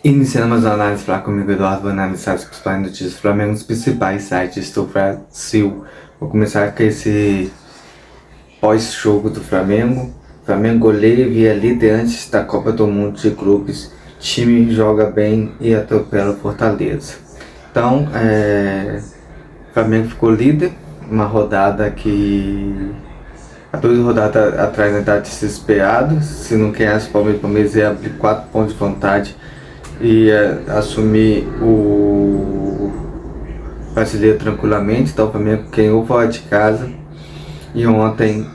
Iniciando mais uma análise, falar comigo, Eduardo, vou analisar as principais notícias do Flamengo nos principais sites do Brasil. Vou começar com esse pós-jogo do Flamengo. Flamengo goleia via líder antes da Copa do Mundo de Clubes. Time joga bem e atropela o Fortaleza. Então, o Flamengo ficou líder, uma rodada que há 2 rodadas atrás ainda estava desesperado. Se não ganhasse o Palmeiras ia abrir 4 pontos de vantagem e assumir o brasileiro tranquilamente. Então o Flamengo ganhou fora de casa e ontem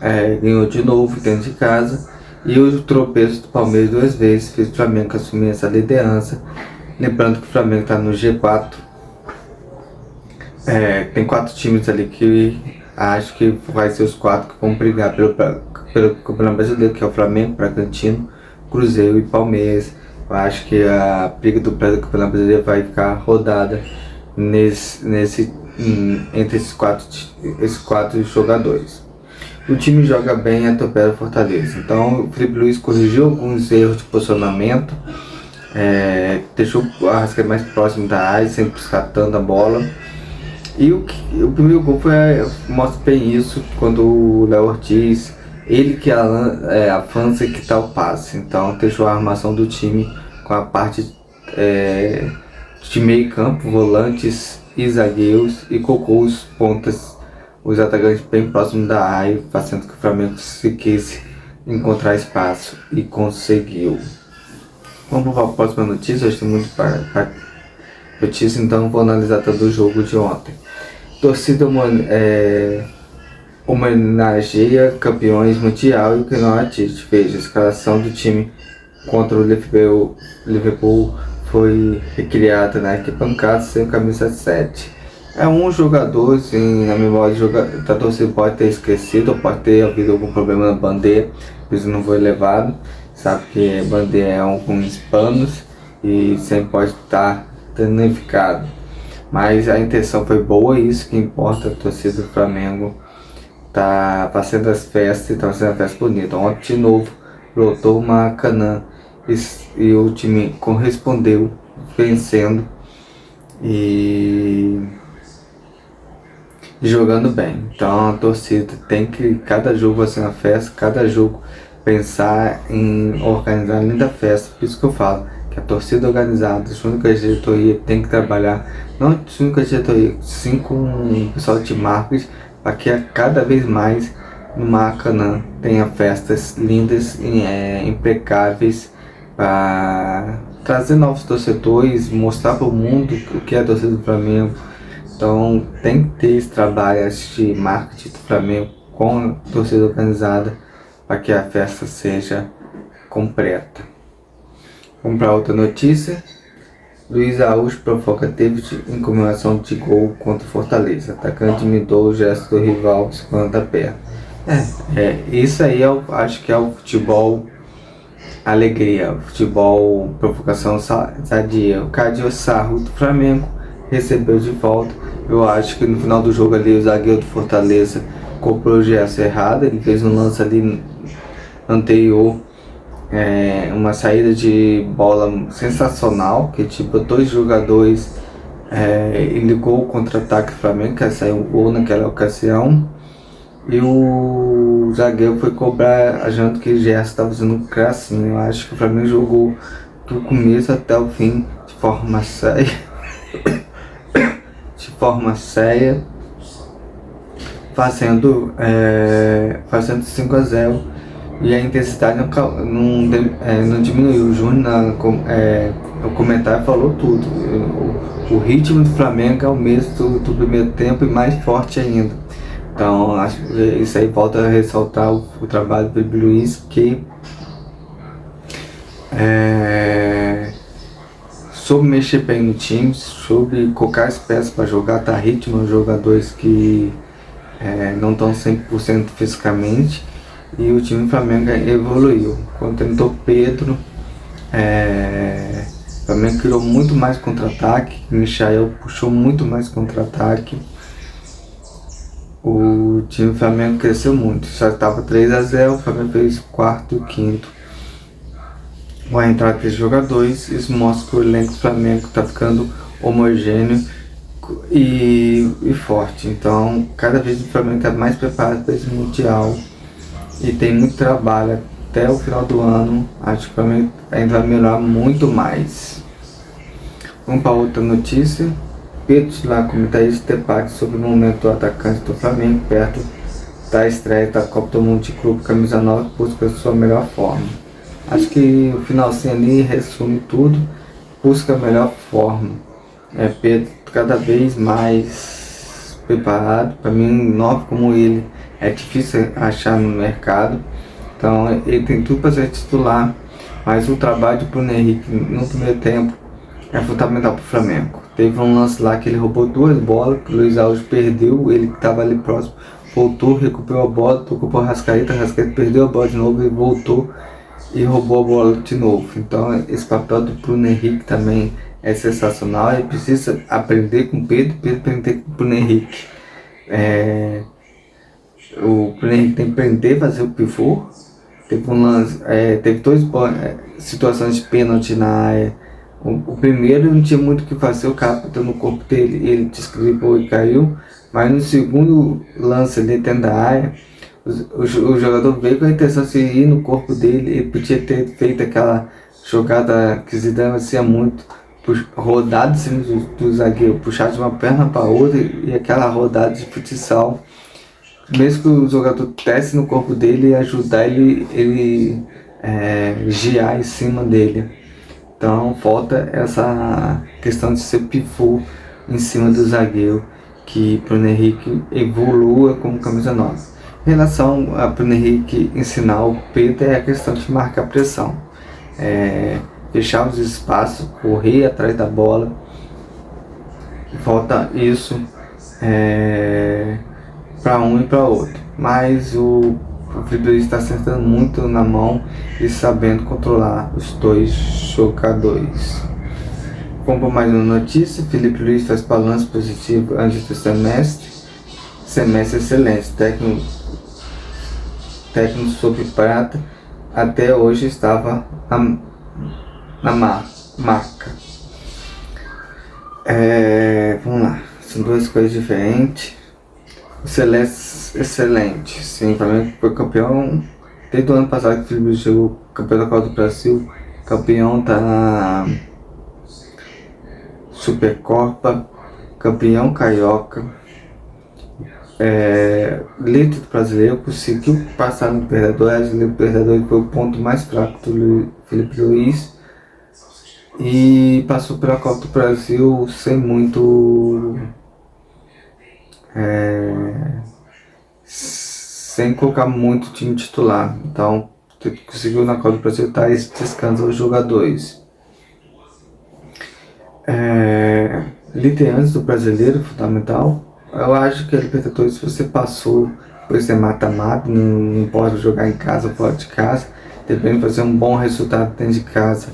ganhou de novo dentro de casa, e o tropeço do Palmeiras 2 vezes fez o Flamengo assumir essa liderança. Lembrando que o Flamengo está no G4, tem 4 times ali que acho que vai ser os 4 que vão brigar pelo Campeonato Brasileiro, que é o Flamengo, Bragantino, Cruzeiro e Palmeiras. Eu acho que a briga do Campeonato Brasileiro vai ficar rodada entre esses quatro jogadores. O time joga bem e atropela o Fortaleza. Então o Felipe Luiz corrigiu alguns erros de posicionamento, deixou o Arrascaeta mais próximo da área, sempre catando a bola. E o primeiro gol mostra bem isso, quando o Léo Ortiz, ele que avança e que tá o passe. Então deixou a armação do time com a parte de meio campo, volantes e zagueiros, e colocou os pontas, os atacantes bem próximos da área, fazendo que o Flamengo conseguisse encontrar espaço, e conseguiu. Vamos para a próxima notícia. Eu estou muito para notícia, então vou analisar todo o jogo de ontem. Torcida homenageia campeões mundial e o que não artista. Veja, a escalação do time contra o Liverpool foi recriada na arquibancada sem camisa 7. É um jogador, assim, na memória da torcida pode ter esquecido, ou pode ter havido algum problema na bandeira, por isso não foi levado. Sabe que a bandeira é alguns panos e sempre pode estar danificado. Mas a intenção foi boa, e isso que importa. A torcida do Flamengo tá fazendo as festas e tá fazendo a festa bonita. Ontem de novo lotou o Maracanã e o time correspondeu, vencendo e jogando bem. Então a torcida tem que, cada jogo vai ser uma festa, cada jogo pensar em organizar uma linda festa. Por isso que eu falo que a torcida organizada, junto com a diretoria, tem que trabalhar, não junto com a diretoria, sim com o pessoal de marketing, para que cada vez mais no Maracanã tenha festas lindas e impecáveis, para trazer novos torcedores, mostrar para o mundo o que é a torcida do Flamengo. Então tem que ter esse trabalho de marketing do Flamengo com a torcida organizada, para que a festa seja completa. Vamos para outra notícia. Luiz Araújo provoca David em comemoração de gol contra o Fortaleza. Atacante imitou o gesto do rival segurando a perna. Isso aí acho que é o futebol alegria, o futebol provocação sadia. O Cadio Sarro do Flamengo recebeu de volta. Eu acho que no final do jogo ali o zagueiro do Fortaleza comprou o gesto errado. Ele fez um lance ali anterior, uma saída de bola sensacional, que tipo 2 jogadores e ligou o contra-ataque do Flamengo, que saiu o gol naquela ocasião, e o zagueiro foi cobrar achando que o Gerson estava fazendo um crassinho. Eu acho que o Flamengo jogou do começo até o fim de forma séria fazendo 5-0, e a intensidade não diminuiu. O Júnior no comentário falou tudo. O ritmo do Flamengo é o mesmo do primeiro tempo e mais forte ainda. Então acho que isso aí volta a ressaltar o trabalho do Felipe Luiz, que soube mexer bem no time, soube colocar as peças para jogar, dar ritmo aos jogadores que não estão 100% fisicamente. E o time do Flamengo evoluiu. Quando tentou Pedro, o Flamengo criou muito mais contra-ataque. Michael puxou muito mais contra-ataque. O time do Flamengo cresceu muito. Já estava 3-0, o Flamengo fez 4º e 5º. com a entrada de jogadores. Isso mostra que o elenco do Flamengo está ficando homogêneo e forte. Então, cada vez o Flamengo está mais preparado para esse Mundial e tem muito trabalho até o final do ano. Acho que o Flamengo ainda vai melhorar muito mais. Vamos para outra notícia. Pedro lá, comentarista, debate sobre o momento do atacante do Flamengo perto da estreia da Copa do Mundo de Clube Camisa 9, busca a sua melhor forma. Acho que o finalzinho ali resume tudo, busca a melhor forma. Pedro cada vez mais preparado. Para mim, um 9 como ele é difícil achar no mercado, então ele tem tudo para ser titular, mas o trabalho do Bruno Henrique no primeiro tempo é fundamental para o Flamengo. Teve um lance lá que ele roubou 2 bolas, que o Luiz Alves perdeu, ele que estava ali próximo, voltou, recuperou a bola, tocou para o Arrascaeta perdeu a bola de novo e voltou e roubou a bola de novo. Então esse papel do Bruno Henrique também é sensacional. Ele precisa aprender com o Pedro aprender com o Bruno Henrique. O Bruno Henrique tem que aprender a fazer o pivô. Teve um lance, teve 2 situações de pênalti na área. O primeiro não tinha muito o que fazer, o cara bateu no corpo dele, ele describou e caiu. Mas no segundo lance ali dentro da área, o jogador veio com a intenção de ir no corpo dele. Ele podia ter feito aquela jogada que Zidane fazia muito, rodado em cima do zagueiro, puxar de uma perna para outra, e aquela rodada de futsal, mesmo que o jogador desce no corpo dele e ajudar ele girar em cima dele. Então falta essa questão de ser pivô em cima do zagueiro, que Bruno Henrique evolua como camisa 9. Em relação a Bruno Henrique ensinar o Pedro, é a questão de marcar pressão, fechar os espaços, correr atrás da bola. Falta isso para um e para outro. Mas o Felipe Luiz está acertando muito na mão e sabendo controlar os 2 jogadores. Vamos para mais uma notícia. Felipe Luiz faz balanço positivo antes do semestre. Semestre excelente. Técnico sobre prata até hoje estava na marca. Vamos lá. São 2 coisas diferentes. O Celeste excelente. Sim, o Flamengo foi campeão desde o ano passado que o Felipe chegou, campeão da Copa do Brasil, campeão da Supercopa, campeão carioca, líder do brasileiro, conseguiu passar no Libertadores. O Libertadores foi o ponto mais fraco do Felipe Luiz e passou pela Copa do Brasil sem muito. Sem colocar muito time titular. Então conseguiu na Copa do Brasil dar esse descanso aos jogadores. Liderança do brasileiro, fundamental. Eu acho que a Libertadores, se você passou por ser mata-mata, não pode jogar em casa ou fora de casa, depende de fazer um bom resultado dentro de casa,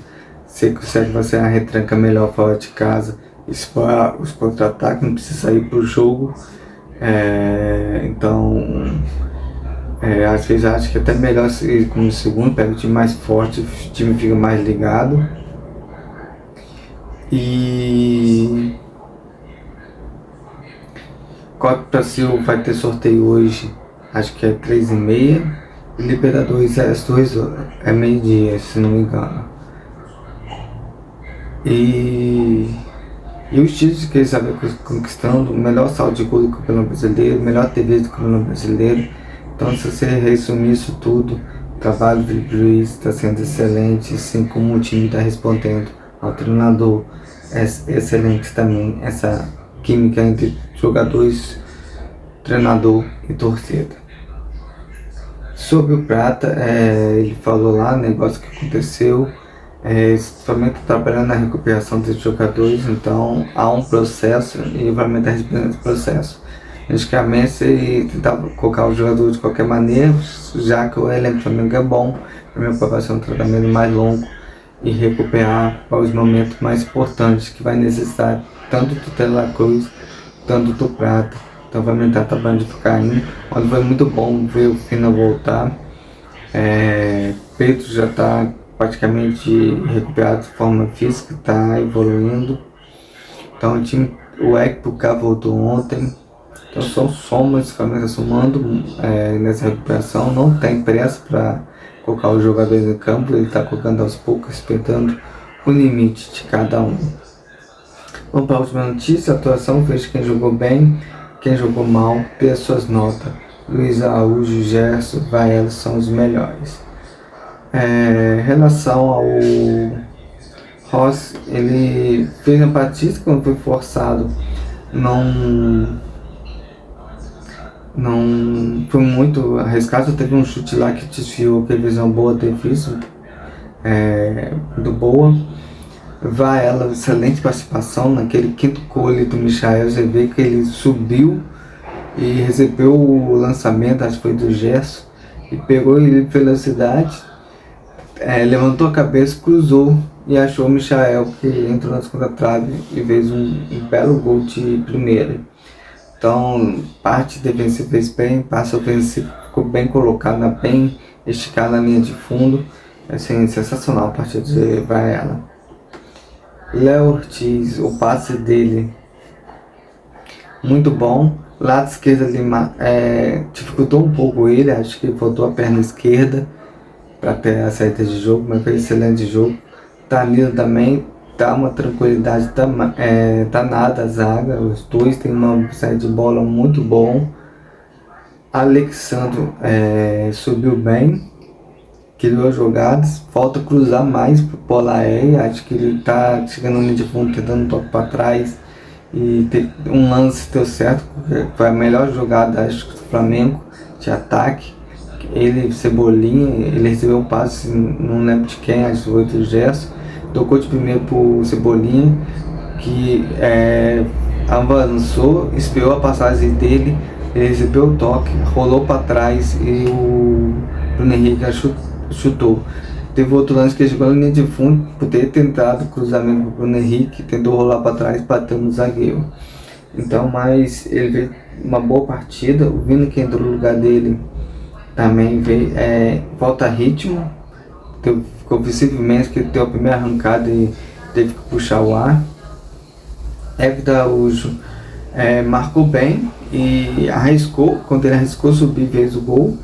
você consegue fazer uma retranca melhor fora de casa, explorar os contra-ataques, não precisa sair pro jogo. Então às vezes acho que até melhor se como segundo, pega o time mais forte, o time fica mais ligado. E Copa do Brasil vai ter sorteio hoje, acho que é 3h30, e Libertadores às 2h, meio-dia, se não me engano. E os títulos que eles estavam conquistando, o melhor saldo de gol do Campeonato Brasileiro, melhor TV do Campeonato Brasileiro. Então, se você resumir isso tudo, o trabalho do Felipe Luiz está sendo excelente, assim como o time está respondendo ao treinador. É excelente também essa química entre jogadores, treinador e torcida. Sobre o Prata, ele falou lá, negócio que aconteceu. Somente trabalhando na recuperação dos jogadores, então há um processo e vai aumentar esse processo. Logicamente, se tentar colocar o jogador de qualquer maneira, já que o elenco do Flamengo é bom, primeiro para fazer um tratamento mais longo e recuperar para os momentos mais importantes que vai necessitar tanto do Tela Cruz, tanto do Prata. Então vai aumentar o trabalho de Ficainho, onde foi muito bom ver o Fina voltar. Pedro já está praticamente recuperado de forma física, está evoluindo. Então o Ekpuka voltou ontem. Então são somas, Flamengo somando nessa recuperação. Não tem pressa para colocar os jogadores em campo, ele está colocando aos poucos, respeitando o limite de cada um. Vamos para a última notícia: a atuação fez quem jogou bem, quem jogou mal, ter as suas notas. Luiz Araújo, Gerson, Vaela são os melhores. Em relação ao Ross, ele fez a partida quando foi forçado, não foi muito arriscado. Teve um chute lá que desviou, que fez uma boa defesa do Boa. Vaela, excelente participação naquele quinto gol do Michael. Você vê que ele subiu e recebeu o lançamento, acho que foi do Gerson, e pegou ele em velocidade, levantou a cabeça, cruzou e achou o Michael, que entrou na segunda trave e fez um belo gol de primeira. Então, parte defensiva fez bem, passe ofensivo ficou bem colocada, bem esticada na linha de fundo. Assim, sensacional a partida de Vaela. Léo Ortiz, o passe dele muito bom. Lado esquerdo ali dificultou um pouco ele, acho que faltou a perna esquerda para ter a saída de jogo, mas foi excelente jogo. Danilo também dá uma tranquilidade danada a zaga, os dois têm uma saída de bola muito bom. Alexandro subiu bem, criou jogadas, falta cruzar mais pro Polaé, acho que ele tá chegando no linha de fundo, tentando um toque para trás, e um lance deu certo, foi a melhor jogada, acho que do Flamengo, de ataque. Ele, Cebolinha, ele recebeu um passe, não lembro de quem, acho que foi do Gerson, tocou de primeiro pro Cebolinha, que avançou, esperou a passagem dele, ele recebeu o toque, rolou para trás e o Bruno Henrique chutou. Teve outro lance que ele chegou na linha de fundo, por ter tentado cruzamento pro Bruno Henrique, tentou rolar para trás, bateu no zagueiro. Então, mas ele fez uma boa partida. O Vini, que entrou no lugar dele, também veio, falta ritmo. Ficou visivelmente que ele deu a primeira arrancada e teve que puxar o ar. Everton Araújo marcou bem e arriscou. Quando ele arriscou subir, fez o gol.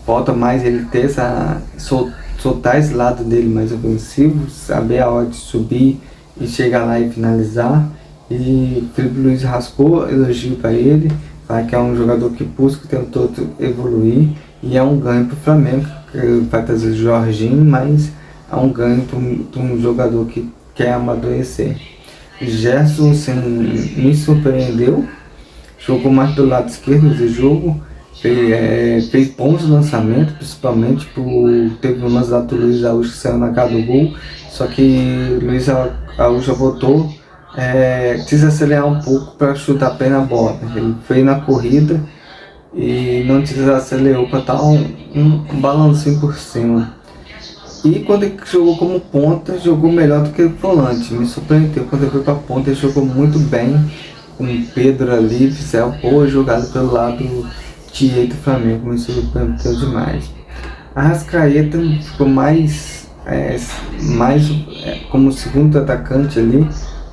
Falta mais ele ter soltar esse lado dele mais ofensivo, saber a hora de subir e chegar lá e finalizar. E Felipe Luiz raspou, elogio para ele, fala que é um jogador que busca o tempo todo evoluir, e é um ganho para o Flamengo, que vai trazer o Jorginho, mas é um ganho para um jogador que quer amadurecer. Gerson me surpreendeu, jogou mais do lado esquerdo do jogo, fez bons lançamentos, principalmente teve um lance lá do Luiz Araújo que saiu na cara do gol, só que Luiz Araújo voltou, quis acelerar um pouco para chutar bem na bola. Ele fez na corrida e não desacelerou para dar um balancinho por cima. E quando ele jogou como ponta, jogou melhor do que o volante. Me surpreendeu quando ele foi para ponta, ele jogou muito bem, com o Pedro ali, fizeram boa jogada pelo lado direito do Flamengo, me surpreendeu demais. A Arrascaeta ficou mais como segundo atacante ali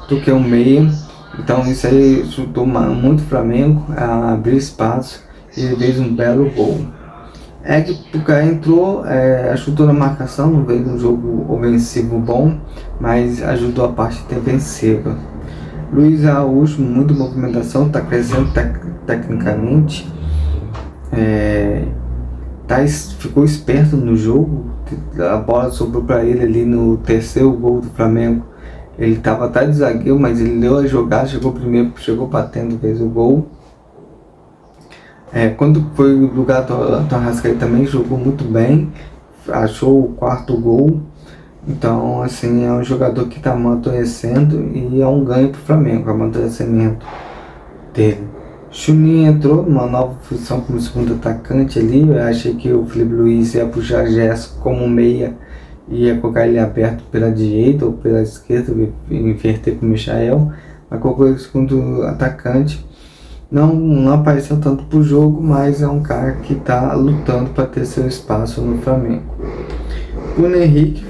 do que o meia, então isso aí ajudou muito o Flamengo a abrir espaço e ele fez um belo gol. Ekpuka entrou, ajudou na marcação, não veio um jogo ofensivo bom, mas ajudou a parte defensiva. Luiz Araújo, muita movimentação, está crescendo tecnicamente, ficou esperto no jogo, a bola sobrou para ele ali no terceiro gol do Flamengo. Ele estava atrás de zagueiro, mas ele deu a jogada, chegou primeiro, chegou batendo, fez o gol. Quando foi o lugar do Arrascaeta também jogou muito bem, achou o quarto gol. Então, assim, é um jogador que está amadurecendo e é um ganho para o Flamengo, o amadurecimento dele. Juninho entrou numa nova função como segundo atacante ali. Eu achei que o Felipe Luiz ia puxar Gerson como meia, ia colocar ele aberto pela direita ou pela esquerda, inverter para o Michael, mas colocou ele segundo atacante. Não apareceu tanto pro jogo, mas é um cara que está lutando para ter seu espaço no Flamengo. O Bruno Henrique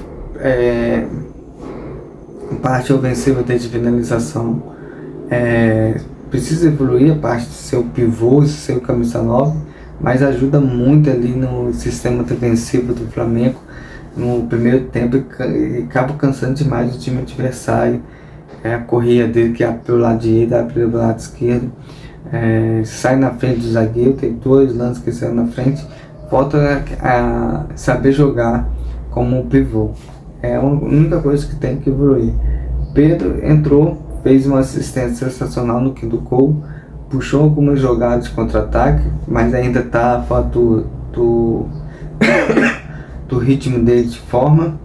parte ofensiva desde finalização. Precisa evoluir a parte de ser o pivô, ser o camisa 9, mas ajuda muito ali no sistema defensivo do Flamengo no primeiro tempo e acaba cansando demais o time adversário. A corrida dele, que é pelo lado direito, pelo lado esquerdo, sai na frente do zagueiro, tem 2 lances que saem na frente. Falta saber jogar como pivô. É a única coisa que tem que evoluir. Pedro entrou, fez uma assistência sensacional no quinto gol, puxou algumas jogadas de contra-ataque, mas ainda está fora do ritmo dele de forma.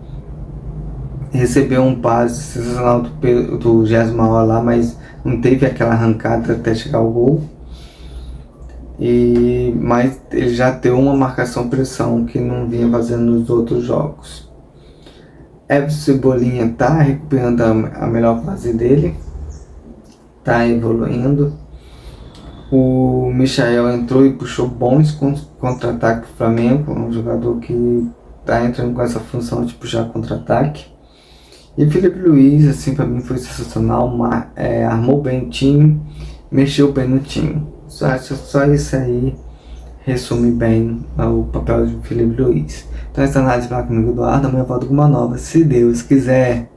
Recebeu um passe sensacional do Gerson lá, mas não teve aquela arrancada até chegar ao gol. Mas ele já deu uma marcação-pressão que não vinha fazendo nos outros jogos. Everson Cebolinha está recuperando a melhor fase dele, está evoluindo. O Michael entrou e puxou bons contra-ataque para o Flamengo, um jogador que está entrando com essa função de puxar contra-ataque. E Felipe Luiz, assim, para mim foi sensacional, armou bem o time, mexeu bem no time. Só isso aí resume bem o papel de Felipe Luiz. Então essa análise vai comigo, Eduardo. Amanhã eu volto com uma nova, se Deus quiser.